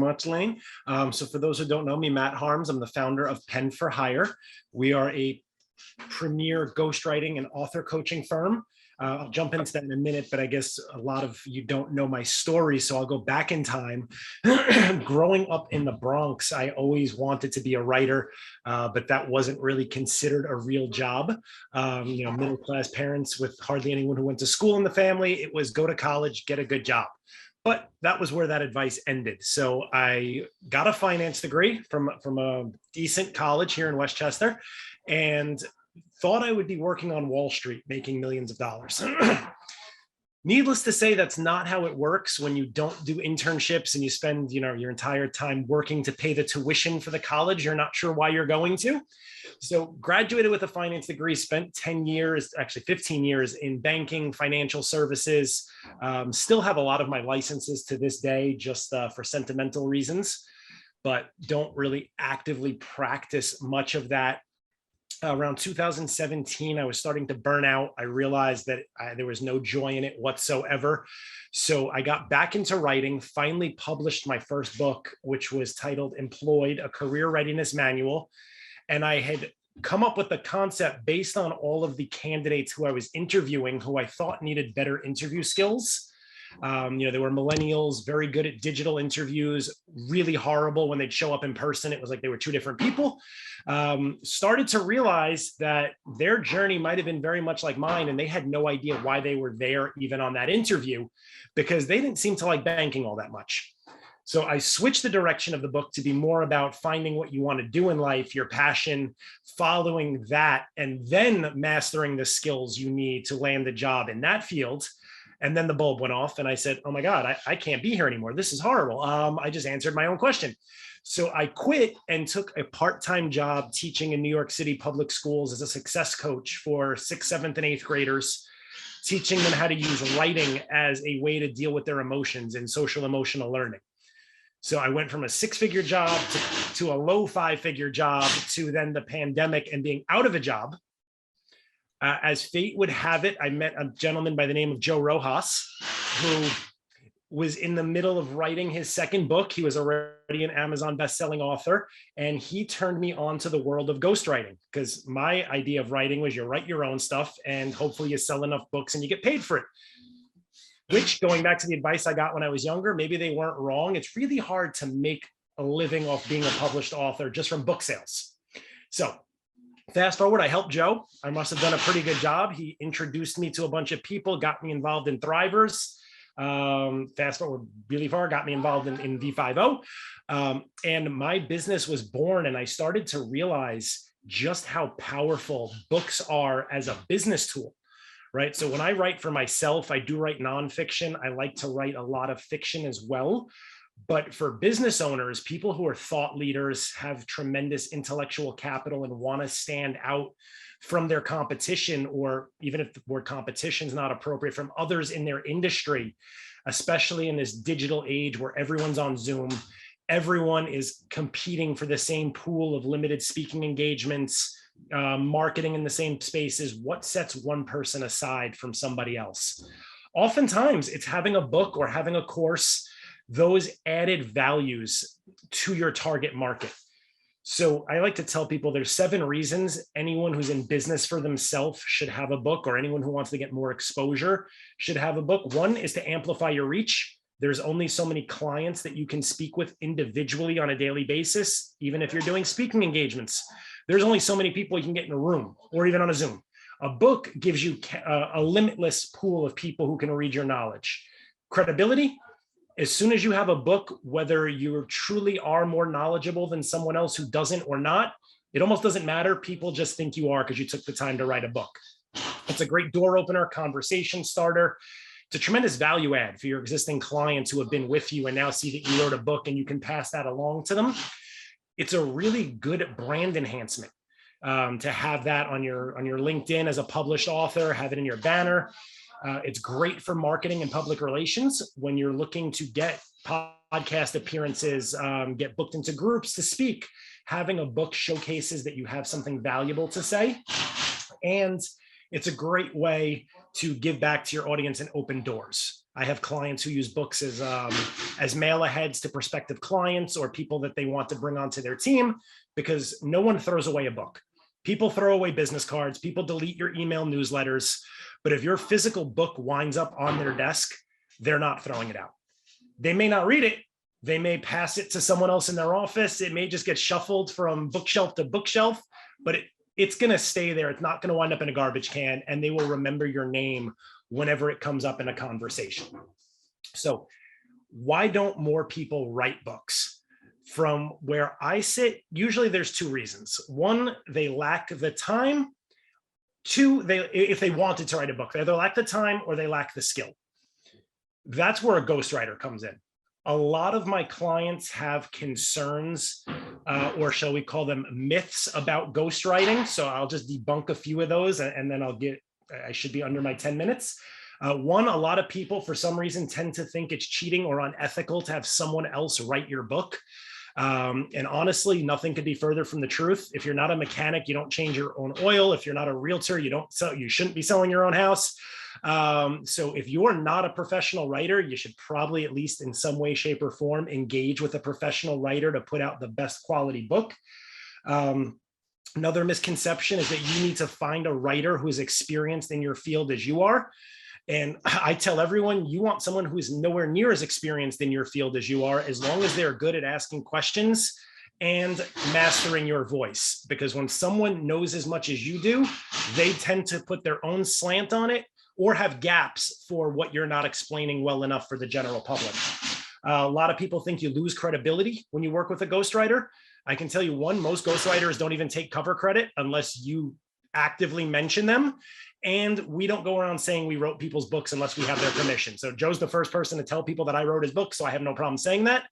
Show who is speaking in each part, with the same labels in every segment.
Speaker 1: much, Lane. So for those who don't know me, Matt Harms, I'm the founder of Pen for Hire. We are a premier ghostwriting and author coaching firm. I'll jump into that in a minute, but I guess a lot of you don't know my story, so I'll go back in time. Growing up in the Bronx, I always wanted to be a writer, but that wasn't really considered a real job. Middle-class parents with hardly anyone who went to school in the family. It was go to college, get a good job. But that was where that advice ended. So I got a finance degree from a decent college here in Westchester, and thought I would be working on Wall Street, making millions of dollars. Needless to say, that's not how it works when you don't do internships and you spend, your entire time working to pay the tuition for the college. You're not sure why you're going to. So graduated with a finance degree, spent 10 years, actually 15 years in banking, financial services. Still have a lot of my licenses to this day, just for sentimental reasons, but don't really actively practice much of that. Around 2017, I was starting to burn out. I realized that there was no joy in it whatsoever. So I got back into writing, finally published my first book, which was titled Employed, a Career Readiness Manual. And I had come up with the concept based on all of the candidates who I was interviewing, who I thought needed better interview skills. They were millennials, very good at digital interviews, really horrible when they'd show up in person. It was like they were two different people. Started to realize that their journey might have been very much like mine, and they had no idea why they were there even on that interview, because they didn't seem to like banking all that much. So I switched the direction of the book to be more about finding what you want to do in life, your passion, following that, and then mastering the skills you need to land the job in that field. And then the bulb went off and I said, oh my God, I can't be here anymore. This is horrible. I just answered my own question. So I quit and took a part-time job teaching in New York City public schools as a success coach for 6th, 7th, and 8th graders, teaching them how to use writing as a way to deal with their emotions in social emotional learning. So I went from a 6-figure job to a low 5-figure job to then the pandemic and being out of a job. As fate would have it, I met a gentleman by the name of Joe Rojas, who was in the middle of writing his second book. He was already an Amazon best-selling author, and he turned me on to the world of ghostwriting, because my idea of writing was you write your own stuff and hopefully you sell enough books and you get paid for it. Which, going back to the advice I got when I was younger, maybe they weren't wrong. It's really hard to make a living off being a published author just from book sales. So fast forward, I helped Joe. I must have done a pretty good job. He introduced me to a bunch of people, got me involved in Thrivers. Fast forward really far, got me involved in V5O. And my business was born, and I started to realize just how powerful books are as a business tool, right? So when I write for myself, I do write nonfiction. I like to write a lot of fiction as well. But for business owners, people who are thought leaders, have tremendous intellectual capital and want to stand out from their competition, or even if the word competition is not appropriate, from others in their industry, especially in this digital age where everyone's on Zoom, everyone is competing for the same pool of limited speaking engagements, marketing in the same spaces. What sets one person aside from somebody else? Oftentimes, it's having a book or having a course, those added values to your target market. So I like to tell people there's 7 reasons anyone who's in business for themselves should have a book, or anyone who wants to get more exposure should have a book. 1 is to amplify your reach. There's only so many clients that you can speak with individually on a daily basis. Even if you're doing speaking engagements, there's only so many people you can get in a room or even on a Zoom. A book gives you a limitless pool of people who can read your knowledge. Credibility. As soon as you have a book, whether you truly are more knowledgeable than someone else who doesn't or not, it almost doesn't matter. People just think you are because you took the time to write a book. It's a great door opener, conversation starter. It's a tremendous value add for your existing clients who have been with you and now see that you wrote a book and you can pass that along to them. It's a really good brand enhancement to have that on your LinkedIn as a published author, have it in your banner. It's great for marketing and public relations when you're looking to get podcast appearances, get booked into groups to speak. Having a book showcases that you have something valuable to say. And it's a great way to give back to your audience and open doors. I have clients who use books as mail-aheads to prospective clients or people that they want to bring onto their team, because no one throws away a book. People throw away business cards, people delete your email newsletters, but if your physical book winds up on their desk, they're not throwing it out. They may not read it. They may pass it to someone else in their office. It may just get shuffled from bookshelf to bookshelf, but it's going to stay there. It's not going to wind up in a garbage can, and they will remember your name whenever it comes up in a conversation. So why don't more people write books? From where I sit, usually there's two reasons. One, they lack the time. Two, if they wanted to write a book, they either lack the time or they lack the skill. That's where a ghostwriter comes in. A lot of my clients have concerns, or shall we call them myths about ghostwriting. So I'll just debunk a few of those, and then I should be under my 10 minutes. One, a lot of people for some reason tend to think it's cheating or unethical to have someone else write your book. And honestly, nothing could be further from the truth. If you're not a mechanic, you don't change your own oil. If you're not a realtor, you shouldn't be selling your own house. So if you're not a professional writer, you should probably at least in some way, shape, or form engage with a professional writer to put out the best quality book. Another misconception is that you need to find a writer who is experienced in your field as you are. And I tell everyone, you want someone who is nowhere near as experienced in your field as you are, as long as they're good at asking questions and mastering your voice. Because when someone knows as much as you do, they tend to put their own slant on it or have gaps for what you're not explaining well enough for the general public. A lot of people think you lose credibility when you work with a ghostwriter. I can tell you one, most ghostwriters don't even take cover credit unless you actively mention them. And we don't go around saying we wrote people's books unless we have their permission. So Joe's the first person to tell people that I wrote his book, so I have no problem saying that.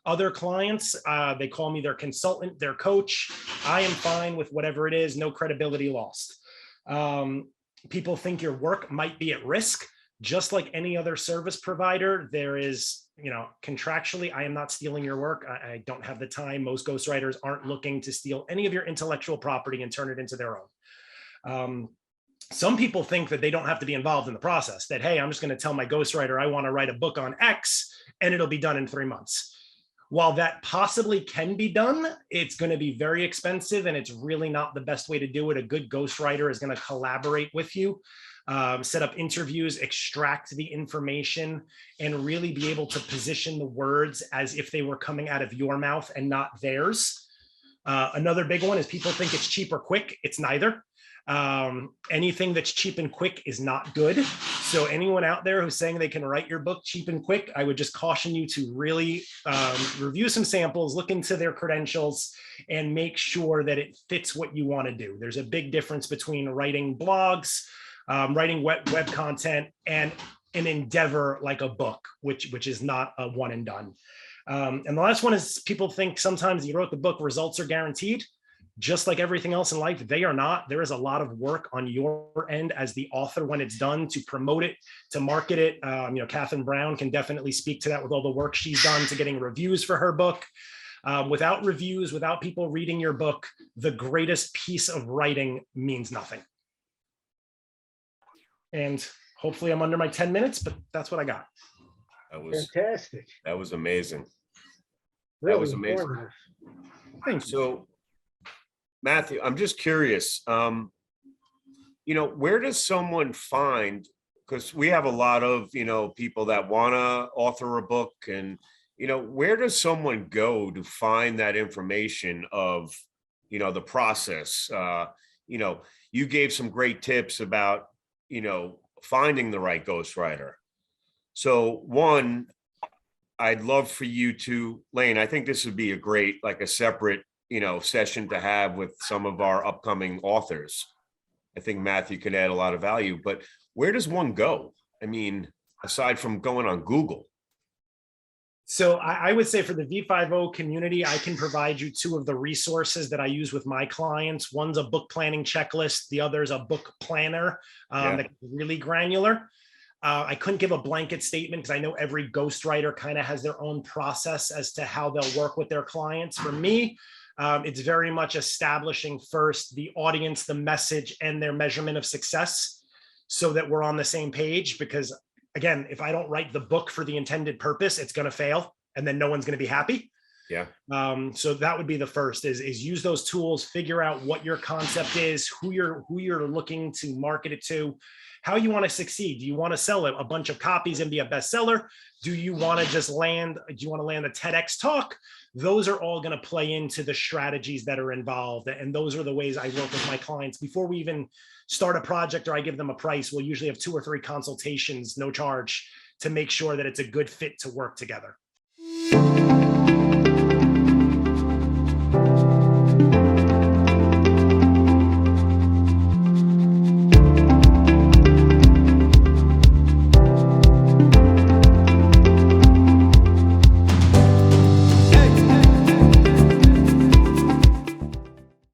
Speaker 1: Other clients, they call me their consultant, their coach. I am fine with whatever it is, no credibility lost. People think your work might be at risk. Just like any other service provider, there is, contractually, I am not stealing your work. I don't have the time. Most ghostwriters aren't looking to steal any of your intellectual property and turn it into their own. Some people think that they don't have to be involved in the process, that, hey, I'm just going to tell my ghostwriter I want to write a book on X and it'll be done in 3 months. While that possibly can be done, it's going to be very expensive and it's really not the best way to do it. A good ghostwriter is going to collaborate with you, set up interviews, extract the information, and really be able to position the words as if they were coming out of your mouth and not theirs. Another big one is people think it's cheap or quick. It's neither. Anything that's cheap and quick is not good. So anyone out there who's saying they can write your book cheap and quick, I would just caution you to really review some samples, look into their credentials, and make sure that it fits what you want to do. There's a big difference between writing blogs, writing web content, and an endeavor like a book, which is not a one and done. And the last one is people think sometimes you wrote the book, results are guaranteed. Just like everything else in life, they are not. There is a lot of work on your end as the author when it's done to promote it, to market it. Catherine Brown can definitely speak to that with all the work she's done to getting reviews for her book. Without reviews, without people reading your book, the greatest piece of writing means nothing. And hopefully I'm under my 10 minutes, but that's what I got.
Speaker 2: That was
Speaker 3: fantastic.
Speaker 2: That was amazing.
Speaker 3: Really
Speaker 2: that was amazing.
Speaker 3: informative.
Speaker 1: Thanks.
Speaker 2: So, Matthew, I'm just curious, where does someone find, because we have a lot of, people that want to author a book, and, where does someone go to find that information of, the process? You gave some great tips about, finding the right ghostwriter. So one, I'd love for you to, Lane, I think this would be a great, like a separate, session to have with some of our upcoming authors. I think Matthew could add a lot of value, but where does one go? I mean, aside from going on Google.
Speaker 1: So I would say for the V5O community, I can provide you two of the resources that I use with my clients. One's a book planning checklist. The other is a book planner that's really granular. I couldn't give a blanket statement because I know every ghostwriter kind of has their own process as to how they'll work with their clients. For me, it's very much establishing first the audience, the message, and their measurement of success so that we're on the same page, because again, if I don't write the book for the intended purpose, it's going to fail, and then no one's going to be happy.
Speaker 2: Yeah.
Speaker 1: So that would be the first is use those tools, figure out what your concept is, who you're looking to market it to, how you want to succeed. Do you want to sell a bunch of copies and be a bestseller? Do you want to land a TEDx talk? Those are all going to play into the strategies that are involved. And those are the ways I work with my clients. Before we even start a project or I give them a price, we'll usually have 2 or 3 consultations, no charge, to make sure that it's a good fit to work together.